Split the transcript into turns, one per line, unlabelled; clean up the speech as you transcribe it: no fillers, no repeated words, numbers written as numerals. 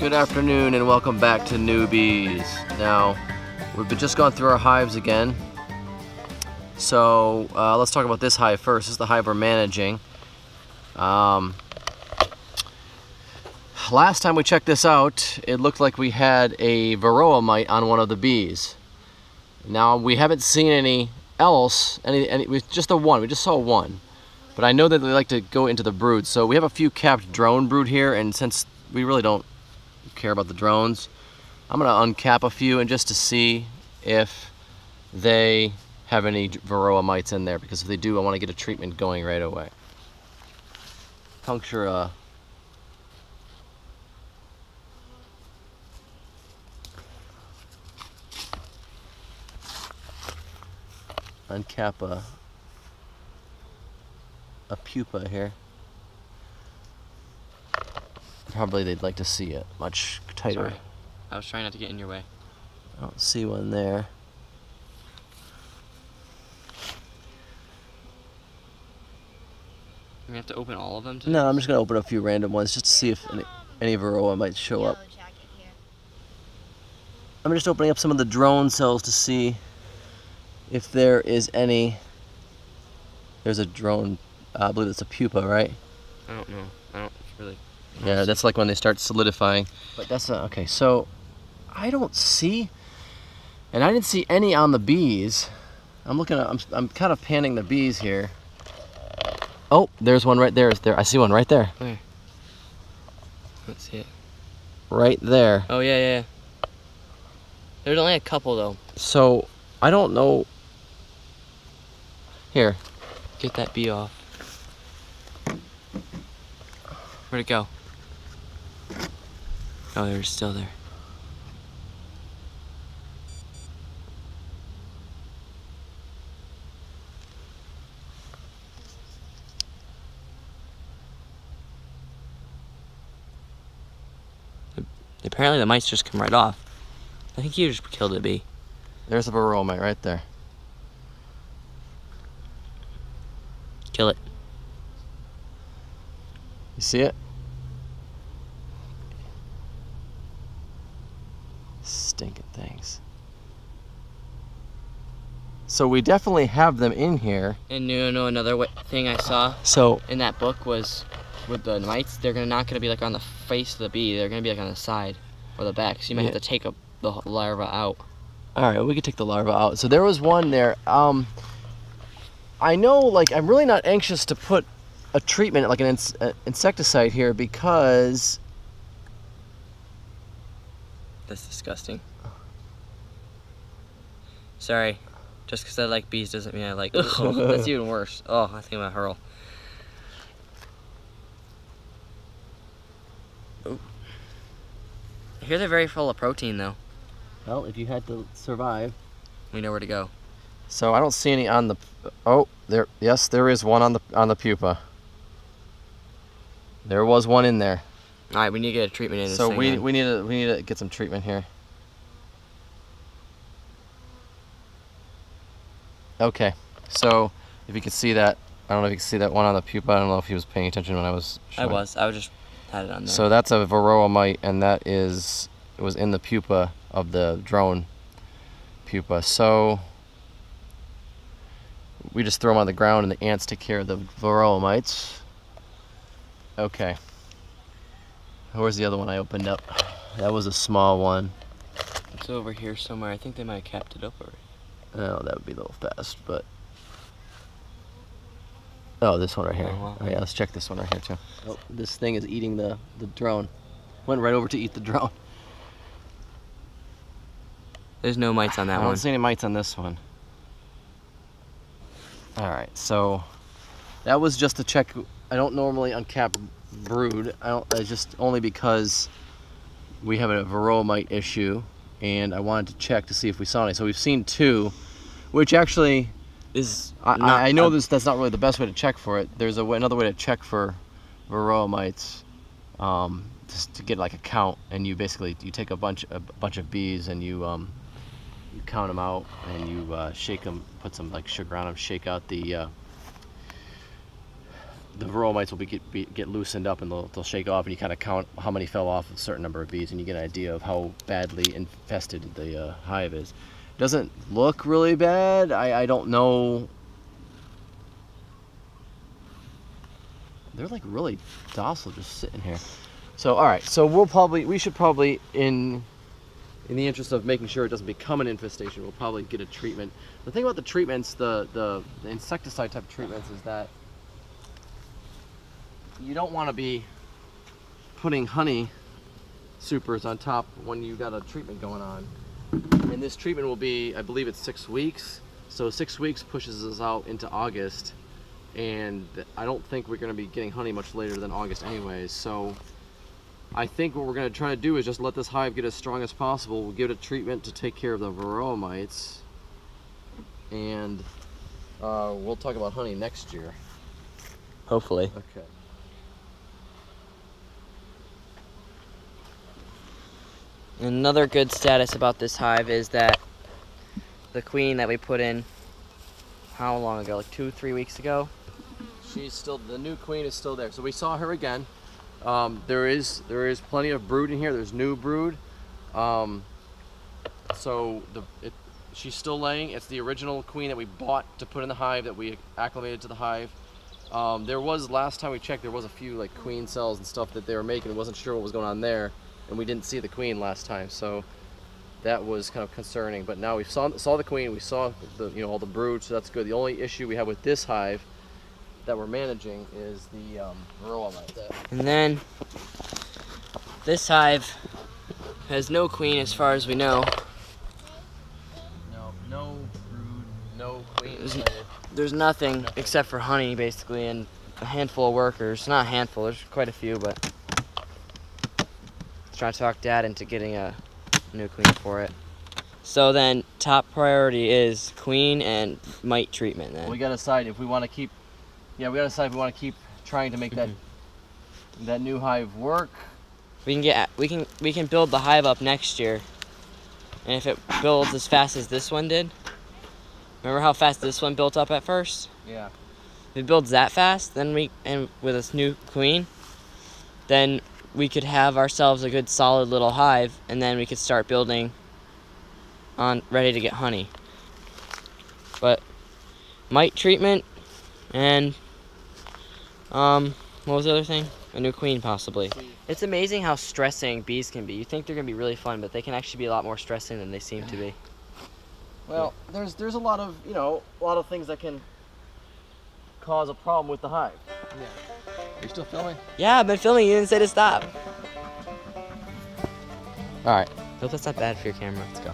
Good afternoon and welcome back to Newbies. Now, we've just gone through our hives again. So let's talk about this hive first. This is the hive we're managing. Last time we checked this out, it looked like we had a Varroa mite on one of the bees. Now we haven't seen any else, just the one. We just saw one. But I know that they like to go into the brood. So we have a few capped drone brood here, and since we really don't care about the drones, I'm gonna uncap a few and just to see if they have any Varroa mites in there, because if they do, I want to get a treatment going right away. Puncture a uncap a pupa here. Probably they'd like to see it much tighter.
Sorry. I was trying not to get in your way.
I don't see one there.
We have to open all of them today?
No, I'm just gonna open a few random ones just to see if any Varroa might show up. I'm just opening up some of the drone cells to see if there is any. There's a drone, I believe it's a pupa, right?
I don't know. I don't really.
Yeah, that's like when they start solidifying. But that's okay. So I don't see, and I didn't see any on the bees. I'm looking at. I'm kind of panning the bees here. Oh, there's one right there. I see one right there.
Where? Let's see it.
Right there.
Oh yeah. There's only a couple though.
So I don't know. Here.
Get that bee off. Where'd it go? Oh, they're still there. Apparently the mice just come right off. I think you just killed a bee.
There's a Varroa mite right there.
Kill it.
You see it? Stinking things. So we definitely have them in here.
And you know another thing I saw
So
in that book was with the mites, they're not gonna be like on the face of the bee. They're gonna be like on the side or the back. So you might have to take the larva out.
all right, we could take the larva out. So there was one there. I know, like, I'm really not anxious to put a treatment like an insecticide here because
That's disgusting. Sorry, just because I like bees doesn't mean I like. Oh, that's even worse. Oh, I think I'm gonna hurl. Oh. I hear they're very full of protein though.
well, if you had to survive.
We know where to go.
So I don't see any on the. Oh, there. Yes, there is one on the pupa. There was one in there.
All right, we need to get a treatment in this
So
thing,
we
then.
need to get some treatment here. Okay, so if you can see that, I don't know if you can see that one on the pupa. I don't know if he was paying attention when I was showing.
I just had it on there.
So that's a Varroa mite, and it was in the pupa of the drone pupa. So we just throw them on the ground, and the ants take care of the Varroa mites. Okay. Where's the other one I opened up? That was a small one.
It's over here somewhere. I think they might have capped it up already.
Oh, that would be a little fast, but. Oh, this one right here.
Oh, wow.
Oh, yeah, let's check this one right here, too. Oh, this thing is eating the drone. Went right over to eat the drone.
There's no mites on that
I
one.
don't see any mites on this one. All right, so that was just to check. I don't normally uncap brood. Just only because we have a Varroa mite issue, and I wanted to check to see if we saw any. So we've seen two, which actually
Is
I know that's not really the best way to check for it. There's another way to check for Varroa mites, just to get like a count, and you take a bunch of bees and you count them out, and you shake them, put some like sugar on them, shake out the the Varroa mites will get loosened up and they'll shake off, and you kind of count how many fell off a certain number of bees, and you get an idea of how badly infested the hive is. It doesn't look really bad. I don't know. They're like really docile, just sitting here. So all right, so we should probably in the interest of making sure it doesn't become an infestation, we'll probably get a treatment. The thing about the treatments, the insecticide type of treatments, is that you don't want to be putting honey supers on top when you got a treatment going on. And this treatment will be, I believe it's 6 weeks. So 6 weeks pushes us out into August, and I don't think we're going to be getting honey much later than August anyways. So I think what we're going to try to do is just let this hive get as strong as possible. We'll give it a treatment to take care of the Varroa mites, and we'll talk about honey next year.
Hopefully.
Okay.
Another good status about this hive is that the queen that we put in, how long ago? Like 2-3 weeks ago?
The new queen is still there. So we saw her again. There is plenty of brood in here. There's new brood. She's still laying. It's the original queen that we bought to put in the hive, that we acclimated to the hive. There was, last time we checked, there was a few like queen cells and stuff that they were making. We wasn't sure what was going on there, and we didn't see the queen last time, so that was kind of concerning. But now we saw the queen, we saw all the brood, so that's good. The only issue we have with this hive that we're managing is the Varroa mites.
And then this hive has no queen as far as we know.
No brood, no queen.
There's nothing except for honey, basically, and a handful of workers. Not a handful, there's quite a few, but trying to talk Dad into getting a new queen for it. So then, top priority is queen and mite treatment. Then
we gotta decide if we want to keep. Yeah, we gotta decide if we want to keep trying to make that new hive work.
We can build the hive up next year, and if it builds as fast as this one did, remember how fast this one built up at first?
Yeah.
If it builds that fast, then with this new queen, then we could have ourselves a good solid little hive, and then we could start building on ready to get honey. But mite treatment and what was the other thing? A new queen, possibly. It's amazing how stressing bees can be. You think they're gonna be really fun, but they can actually be a lot more stressing than they seem to be.
Well, there's a lot of things that can cause a problem with the hive. Yeah. Are you still filming?
Yeah, I've been filming. You didn't say to stop.
All right.
Hope that's not bad for your camera. Let's go.